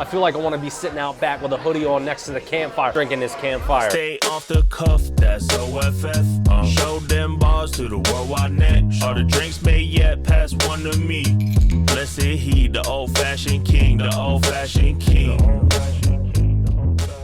I feel like I want to be sitting out back with a hoodie on next to the campfire, drinking this campfire. Stay off the cuff, that's OFF. Show them bars to the worldwide net. Are the drinks made yet? Pass one to me. Blessed he, the old-fashioned king, the old-fashioned king.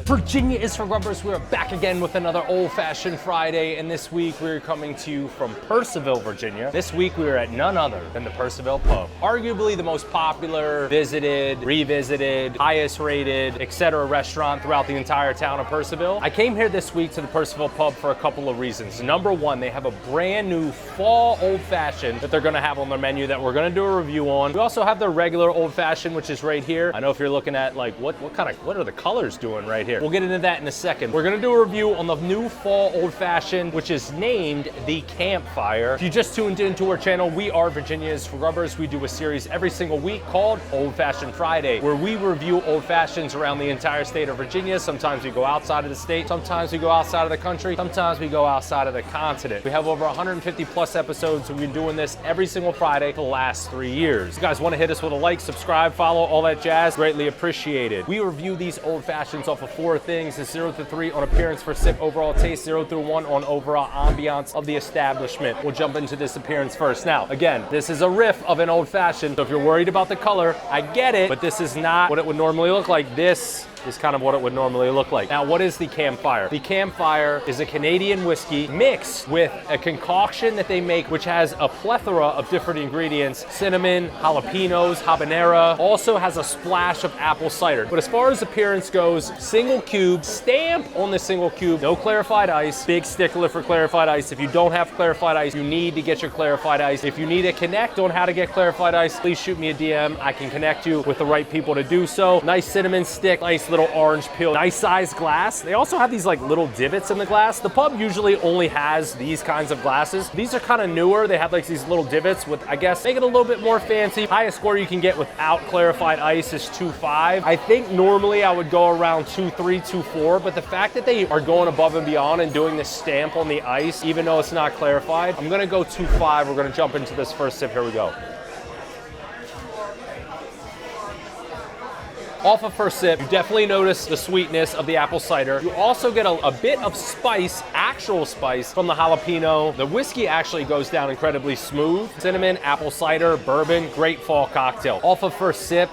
Virginia is for Grubbers. We're back again with another old-fashioned Friday, and this week we're coming to you from Purcellville, Virginia. This week we are at none other than the Purcellville Pub. Arguably the most popular, visited, revisited, highest rated, etc. restaurant throughout the entire town of Purcellville. I came here this week to the Purcellville Pub for a couple of reasons. Number one, they have a brand new fall old-fashioned that they're gonna have on their menu that we're gonna do a review on. We also have their regular old-fashioned, which is right here. I know if you're looking at like, what are the colors doing right here? We'll get into that in a second. We're gonna do a review on the new fall old-fashioned, which is named the Campfire. If you just tuned into our channel, we are Virginia's for Grubbers. We do a series every single week called Old Fashioned Friday, where we review old fashions around the entire state of Virginia. Sometimes we go outside of the state, sometimes we go outside of the country, sometimes we go outside of the continent. We have over 150 plus episodes. We've been doing this every single Friday for the last 3 years. If you guys wanna hit us with a like, subscribe, follow, all that jazz, greatly appreciated. We review these old fashions off of 4 things. Is 0 to 3 on appearance, for sip, overall taste, 0 through 1 on overall ambiance of the establishment. We'll jump into this appearance first. Now, again, this is a riff of an old fashioned, so if you're worried about the color, I get it, but this is not what it would normally look like. This is kind of what it would normally look like. Now, what is the Campfire? The Campfire is a Canadian whiskey mixed with a concoction that they make, which has a plethora of different ingredients: cinnamon, jalapenos, habanero, also has a splash of apple cider. But as far as appearance goes, single cube, stamp on the single cube, no clarified ice. Big stickler for clarified ice. If you don't have clarified ice, you need to get your clarified ice. If you need a connect on how to get clarified ice, please shoot me a DM. I can connect you with the right people to do so. Nice cinnamon stick, nice little orange peel, nice sized glass. They also have these like little divots in the glass. The pub usually only has these kinds of glasses. These are kind of newer. They have like these little divots with, I guess, make it a little bit more fancy. Highest score you can get without clarified ice is 2.5. I think normally I would go around 2.3, 2.4, but the fact that they are going above and beyond and doing this stamp on the ice, even though it's not clarified, I'm gonna go 2.5. We're gonna jump into this first sip. Here we go. Off of first sip, you definitely notice the sweetness of the apple cider. You also get a bit of spice, actual spice, from the jalapeno. The whiskey actually goes down incredibly smooth. Cinnamon, apple cider, bourbon, great fall cocktail. Off of first sip,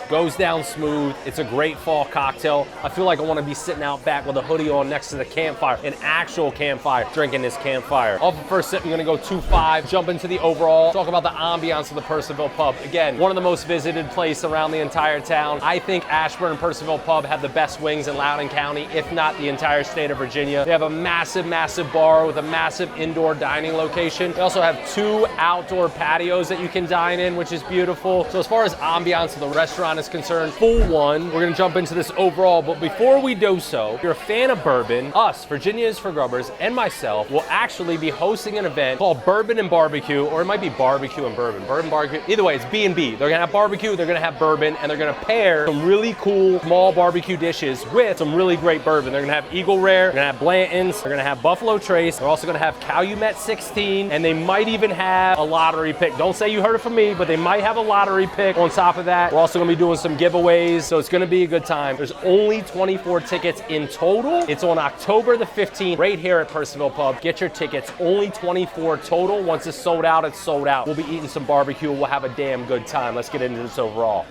goes down smooth. It's a great fall cocktail. I feel like I want to be sitting out back with a hoodie on next to the campfire, an actual campfire, drinking this campfire. Off of first sip, I'm gonna go 2.5. Jump into the overall, talk about the ambiance of the Purcellville Pub. Again, one of the most visited places around the entire town. I think Ashburn Purcellville Pub have the best wings in Loudoun County, if not the entire state of Virginia. They have a massive, massive bar with a massive indoor dining location. They also have 2 outdoor patios that you can dine in, which is beautiful. So as far as ambiance of the restaurant is concerned, full 1. We're gonna jump into this overall, but before we do so, if you're a fan of bourbon, us, Virginia's for Grubbers, and myself will actually be hosting an event called Bourbon and Barbecue, or it might be Barbecue and Bourbon. Bourbon, barbecue, either way, it's B&B. They're gonna have barbecue, they're gonna have bourbon, and they're gonna pair some really cool small barbecue dishes with some really great bourbon. They're gonna have Eagle Rare, they're gonna have Blanton's, they're gonna have Buffalo Trace, they're also gonna have Calumet 16, and they might even have a lottery pick. Don't say you heard it from me, but they might have a lottery pick on top of that. We're also gonna be doing some giveaways, so it's gonna be a good time. There's only 24 tickets in total. It's on October the 15th, right here at Purcellville Pub. Get your tickets, only 24 total. Once it's sold out, it's sold out. We'll be eating some barbecue, we'll have a damn good time. Let's get into this overall.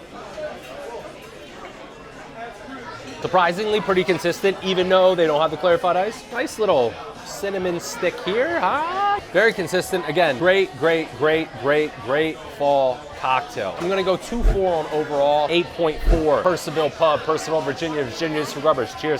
Surprisingly pretty consistent, even though they don't have the clarified ice. Nice little cinnamon stick here, huh? Very consistent. Again, great fall cocktail. I'm gonna go 2.4 on overall, 8.4. Purcellville Pub, Purcellville, Virginia. Virginia's for Grubbers. Cheers.